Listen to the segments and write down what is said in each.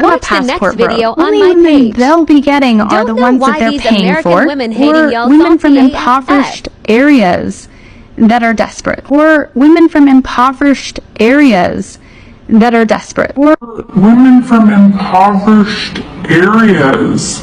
Watch the next video on Only my women page. they'll be getting are the ones that they're paying for, or women from impoverished areas that are desperate, or women from impoverished areas that are desperate, or Women from impoverished areas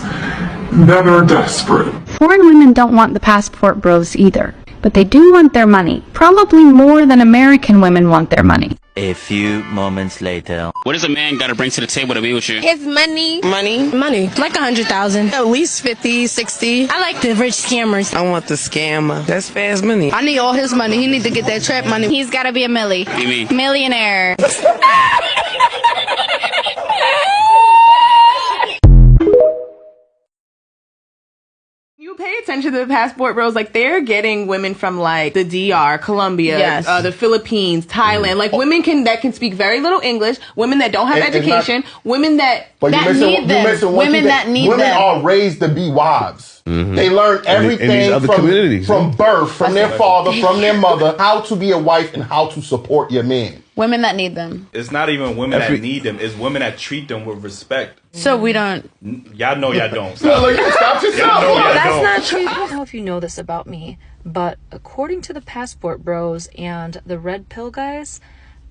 that are desperate. foreign women don't want the passport bros either, but they do want their money, probably more than American women want their money. A few moments later. What does a man gotta bring to the table to be with you? His money. Money. Like 100,000. At least 50, 60. I like the rich scammers. I want the scammer. That's fast money. I need all his money. He need to get that trap money. He's gotta be a millie. What do you mean? Millionaire. You pay attention to the passport bros, like they're getting women from like the DR, Colombia, the Philippines, Thailand, like women that can speak very little English, women that don't have education, women that need them. Women that need them. Women are raised to be wives. They learn everything from birth, from their father, from their mother, how to be a wife and how to support your man. Women that need them. It's not even women that need them. It's women that treat them with respect. So we don't. Y'all know y'all don't. Stop yourself. That's not true. I don't know if you know this about me, but according to the passport bros and the red pill guys,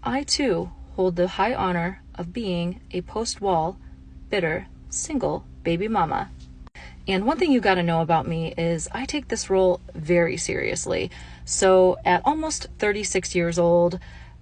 I too hold the high honor of being a post-wall, bitter, single baby mama. And one thing you gotta know about me is I take this role very seriously. So at almost 36 years old,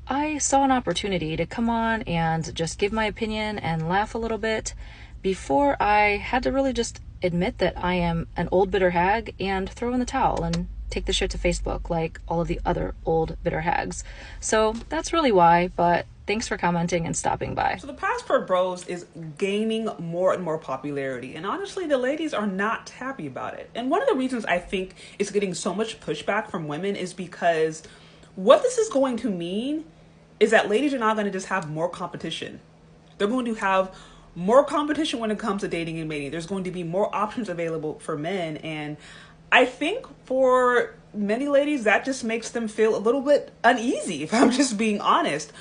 I saw an opportunity to come on and just give my opinion and laugh a little bit before I had to really just admit that I am an old bitter hag and throw in the towel and take the shit to Facebook like all of the other old bitter hags. So that's really why, but thanks for commenting and stopping by. So the passport bros is gaining more and more popularity, and honestly the ladies are not happy about it. And one of the reasons I think it's getting so much pushback from women is because what this is going to mean is that ladies are not going to just have more competition. They're going to have more competition when it comes to dating and mating. There's going to be more options available for men. And I think for many ladies, that just makes them feel a little bit uneasy, if I'm just being honest.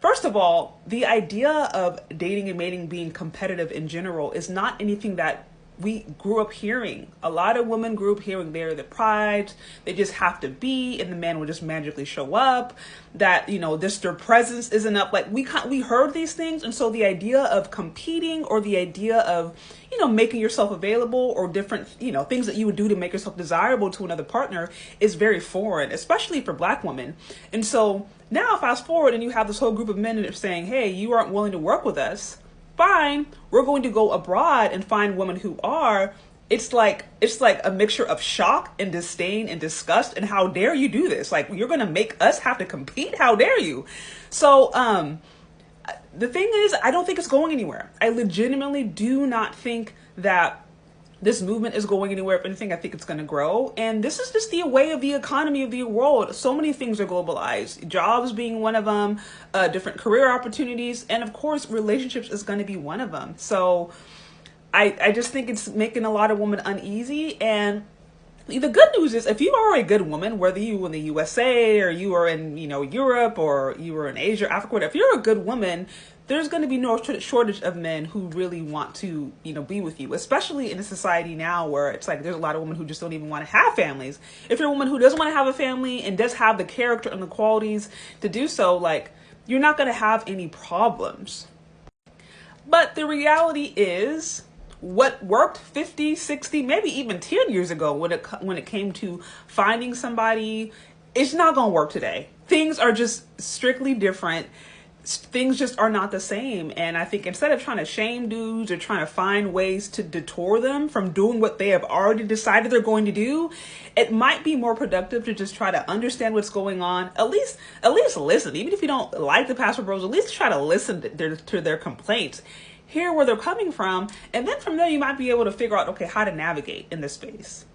First of all, the idea of dating and mating being competitive in general is not anything that we grew up hearing. A lot of women grew up hearing they're the prize, they just have to be, and the man will just magically show up, that, you know, their presence isn't up. Like we heard these things, and so the idea of competing or the idea of, you know, making yourself available or different, you know, things that you would do to make yourself desirable to another partner is very foreign, especially for Black women. And so now fast forward and you have this whole group of men that are saying, hey, you aren't willing to work with us. Fine, we're going to go abroad and find women who are. It's like a mixture of shock and disdain and disgust. And how dare you do this? Like, you're going to make us have to compete? How dare you? So the thing is, I don't think it's going anywhere. I legitimately do not think that this movement is going anywhere. If anything, I think it's going to grow. And this is just the way of the economy of the world. So many things are globalized. Jobs being one of them, different career opportunities, and of course, relationships is going to be one of them. So I just think it's making a lot of women uneasy. And the good news is, if you are a good woman, whether you in the USA or you are in, you know, Europe or you are in Asia, Africa, whatever, if you're a good woman, there's going to be no shortage of men who really want to, you know, be with you, especially in a society now where it's like there's a lot of women who just don't even want to have families. If you're a woman who doesn't want to have a family and does have the character and the qualities to do so, like, you're not going to have any problems. But the reality is, what worked 50, 60, maybe even 10 years ago when it came to finding somebody, it's not going to work today. Things are just strictly different. Things just are not the same. And I think instead of trying to shame dudes or trying to find ways to detour them from doing what they have already decided they're going to do, it might be more productive to just try to understand what's going on. At least listen. Even if you don't like the passport bros, at least try to listen to their complaints, hear where they're coming from, and then from there you might be able to figure out, okay, how to navigate in this space.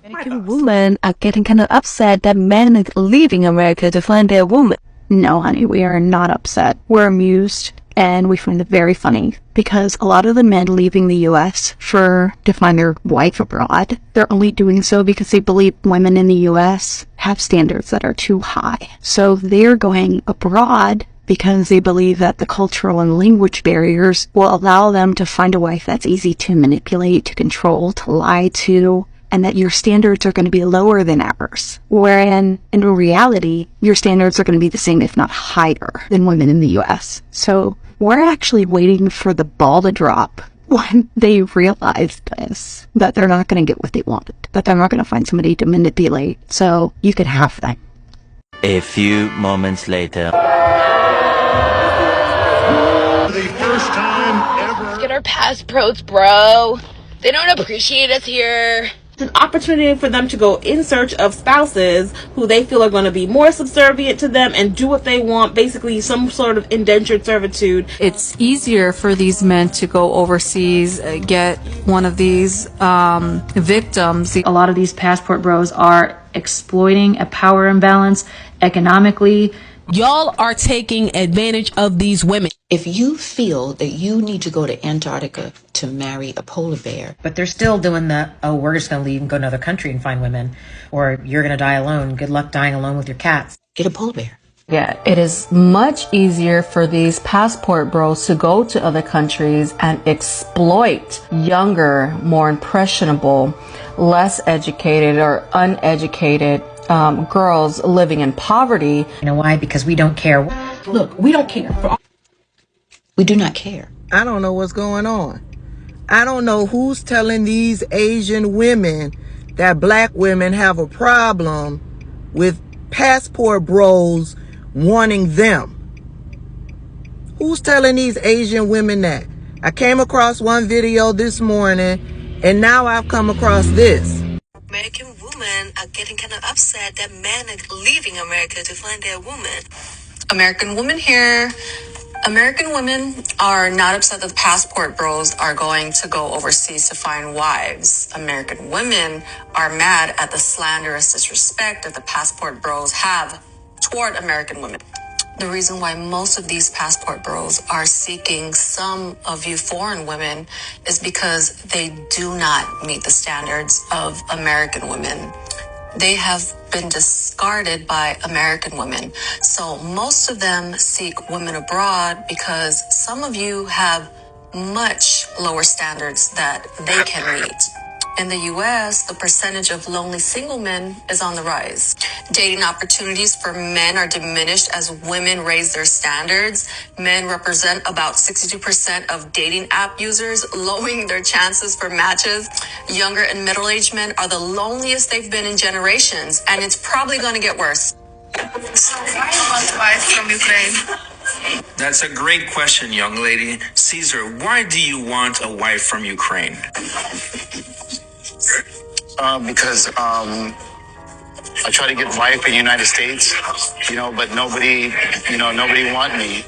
American women are getting kind of upset that men are leaving America to find their woman. No, honey, we are not upset. We're amused, and we find it very funny, because a lot of the men leaving the U.S. to find their wife abroad, they're only doing so because they believe women in the U.S. have standards that are too high. So they're going abroad because they believe that the cultural and language barriers will allow them to find a wife that's easy to manipulate, to control, to lie to, and that your standards are going to be lower than ours. Wherein, in reality, your standards are going to be the same, if not higher, than women in the U.S. So we're actually waiting for the ball to drop when they realize this, that they're not going to get what they wanted, that they're not going to find somebody to manipulate. So you could have that. A few moments later. The first time ever. Let's get our passports, bro. They don't appreciate us here. It's an opportunity for them to go in search of spouses who they feel are going to be more subservient to them and do what they want, basically some sort of indentured servitude. It's easier for these men to go overseas, get one of these victims. A lot of these passport bros are exploiting a power imbalance economically. Y'all are taking advantage of these women. If you feel that you need to go to Antarctica to marry a polar bear. But they're still doing the, oh, we're just going to leave and go to another country and find women. Or you're going to die alone. Good luck dying alone with your cats. Get a polar bear. Yeah, it is much easier for these passport bros to go to other countries and exploit younger, more impressionable, less educated or uneducated girls living in poverty. You know why? Because we don't care. Look, we don't care. We do not care. I don't know what's going on. I don't know who's telling these Asian women that black women have a problem with passport bros wanting them. Who's telling these Asian women that? I came across one video this morning, and now I've come across this. American women are getting kind of upset that men are leaving America to find their woman. American women here. American women are not upset that the passport bros are going to go overseas to find wives. American women are mad at the slanderous disrespect that the passport bros have toward American women. The reason why most of these passport bros are seeking some of you foreign women is because they do not meet the standards of American women. They have been discarded by American women. So most of them seek women abroad because some of you have much lower standards that they can meet. In the US, the percentage of lonely single men is on the rise. Dating opportunities for men are diminished as women raise their standards. Men represent about 62% of dating app users, lowering their chances for matches. Younger and middle-aged men are the loneliest they've been in generations, and it's probably going to get worse. So why do you want a wife from Ukraine? That's a great question, young lady. Caesar, why do you want a wife from Ukraine? Because I try to get a wife in the United States, but nobody want me.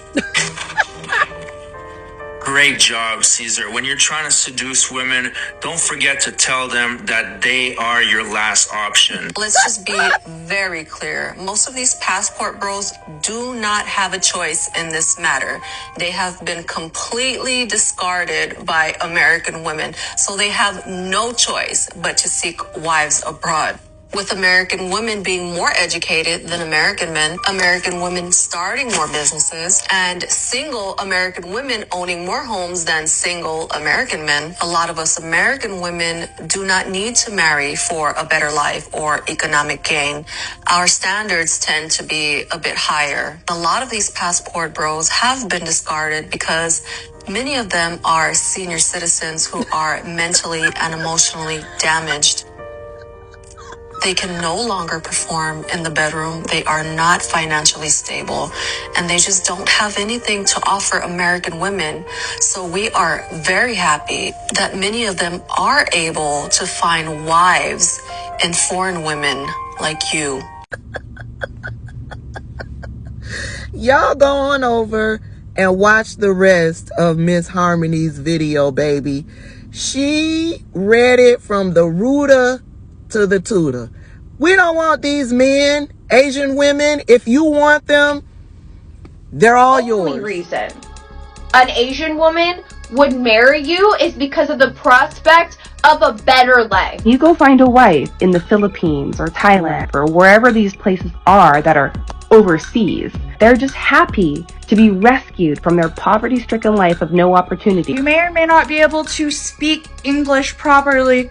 Great job, Caesar. When you're trying to seduce women, don't forget to tell them that they are your last option. Let's just be very clear. Most of these passport bros do not have a choice in this matter. They have been completely discarded by American women, so they have no choice but to seek wives abroad. With American women being more educated than American men, American women starting more businesses, and single American women owning more homes than single American men, a lot of us American women do not need to marry for a better life or economic gain. Our standards tend to be a bit higher. A lot of these passport bros have been discarded because many of them are senior citizens who are mentally and emotionally damaged. They can no longer perform in the bedroom. They are not financially stable, and they just don't have anything to offer American women. So we are very happy that many of them are able to find wives in foreign women like you. Y'all go on over and watch the rest of Miss Harmony's video, baby. She read it from the rooter to the tutor. We don't want these men, Asian women. If you want them, they're all yours. Only reason an Asian woman would marry you is because of the prospect of a better life. You go find a wife in the Philippines or Thailand or wherever these places are that are overseas. They're just happy to be rescued from their poverty-stricken life of no opportunity. You may or may not be able to speak English properly.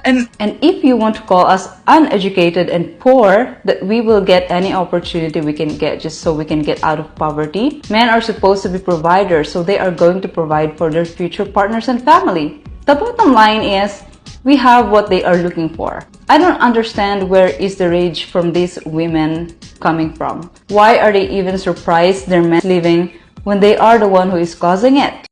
And if you want to call us uneducated and poor, that we will get any opportunity we can get just so we can get out of poverty. Men are supposed to be providers, so they are going to provide for their future partners and family. The bottom line is, we have what they are looking for. I don't understand where is the rage from these women coming from. Why are they even surprised their men leaving when they are the one who is causing it?